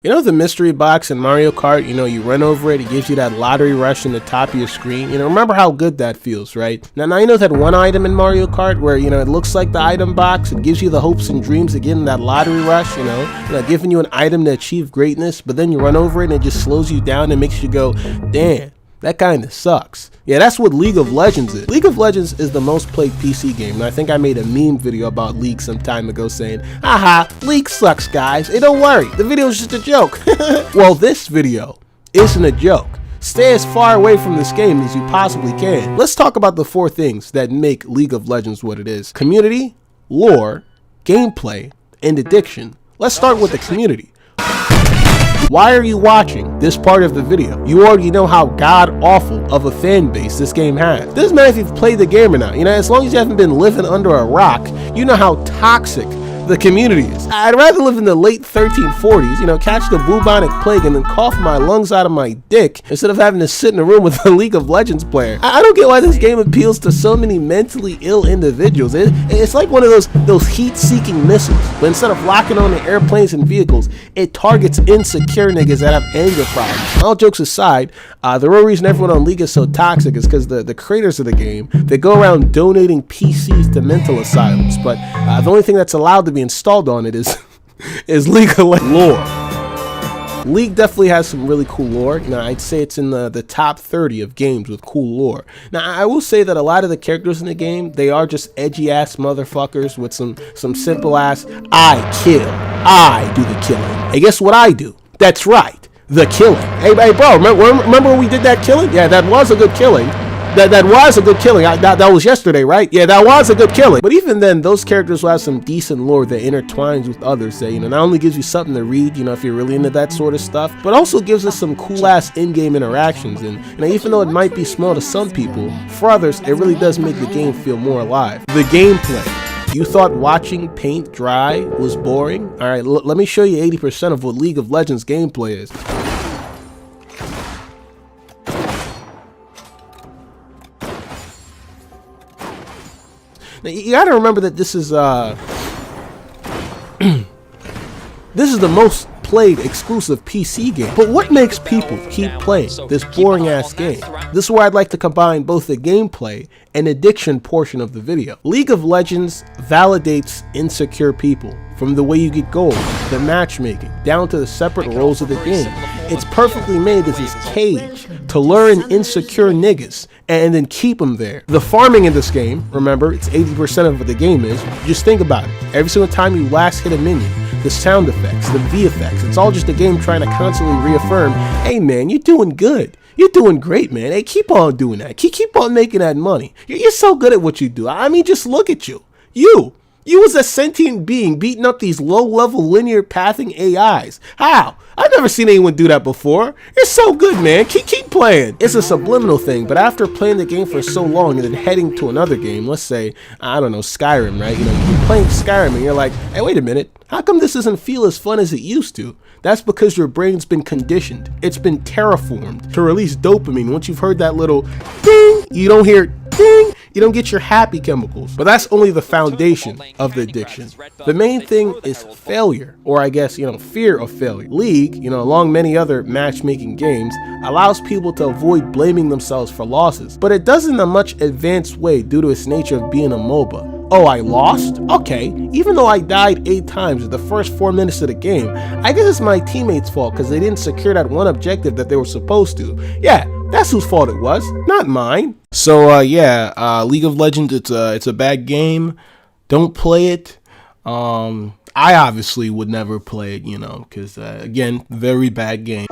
You know the mystery box in Mario Kart, you run over it, it gives you that lottery rush in the top of your screen. Remember how good that feels, right? Now you know that one item in Mario Kart where, it looks like the item box, it gives you the hopes and dreams of getting that lottery rush, giving you an item to achieve greatness, but then you run over it and it just slows you down and makes you go, damn. That kind of sucks. Yeah, that's what League of Legends is. League of Legends is the most played PC game, and I think I made a meme video about League some time ago saying, haha, League sucks, guys. Hey, don't worry, the video is just a joke. Well, this video isn't a joke. Stay as far away from this game as you possibly can. Let's talk about the 4 things that make League of Legends what it is. Community, lore, gameplay, and addiction. Let's start with the community. Why are you watching this part of the video? You already know how god-awful of a fan base this game has. Doesn't matter if you've played the game or not. As long as you haven't been living under a rock, you know how toxic the community is. I'd rather live in the late 1340s, catch the bubonic plague and then cough my lungs out of my dick instead of having to sit in a room with a League of Legends player. I don't get why this game appeals to so many mentally ill individuals. It's like one of those heat-seeking missiles, but instead of locking on to airplanes and vehicles, it targets insecure niggas that have anger problems. All jokes aside, the real reason everyone on League is so toxic is because the creators of the game, they go around donating PCs to mental asylums, but the only thing that's allowed to be installed on it is League of Legends lore. League definitely has some really cool lore. I'd say it's in the top 30 of games with cool lore. Now, I will say that a lot of the characters in the game, they are just edgy ass motherfuckers with some simple ass, I kill, I do the killing. Hey, guess what I do? That's right, the killing. Hey bro, remember when we did that killing? Yeah, that was a good killing. That was a good killing. That was yesterday, right? Yeah, that was a good killing. But even then, those characters will have some decent lore that intertwines with others that, not only gives you something to read, if you're really into that sort of stuff, but also gives us some cool-ass in-game interactions. And even though it might be small to some people, for others, it really does make the game feel more alive. The gameplay. You thought watching paint dry was boring? All right, let me show you 80% of what League of Legends gameplay is. Now, you gotta remember that this is this is the most played exclusive PC game. But what makes people keep playing this boring ass game? This is where I'd like to combine both the gameplay and addiction portion of the video. League of Legends validates insecure people, from the way you get gold, the matchmaking, down to the separate roles of the game. It's perfectly made as this cage to lure in insecure niggas and then keep them there. The farming in this game, remember, it's 80% of what the game is. Just think about it. Every single time you last hit a minion, the sound effects, the VFX, it's all just a game trying to constantly reaffirm, hey man, you're doing good. You're doing great, man. Hey, keep on doing that. Keep on making that money. You're so good at what you do. I mean, just look at you. You as a sentient being beating up these low-level linear pathing AIs. How? I've never seen anyone do that before. You're so good, man. Keep playing. It's a subliminal thing, but after playing the game for so long and then heading to another game, let's say, I don't know, Skyrim, right? You're playing Skyrim and you're like, hey, wait a minute. How come this doesn't feel as fun as it used to? That's because your brain's been conditioned. It's been terraformed to release dopamine. Once you've heard that little ding, you don't hear ding, you don't get your happy chemicals. But that's only the foundation of the addiction. The main thing is failure, or I guess, fear of failure. League, along many other matchmaking games, allows people to avoid blaming themselves for losses. But it does in a much advanced way due to its nature of being a MOBA. Oh, I lost? Okay, even though I died 8 times in the first 4 minutes of the game, I guess it's my teammates' fault because they didn't secure that one objective that they were supposed to. Yeah, that's whose fault it was, not mine. So League of Legends, it's a bad game. Don't play it. I obviously would never play it, because again, very bad game.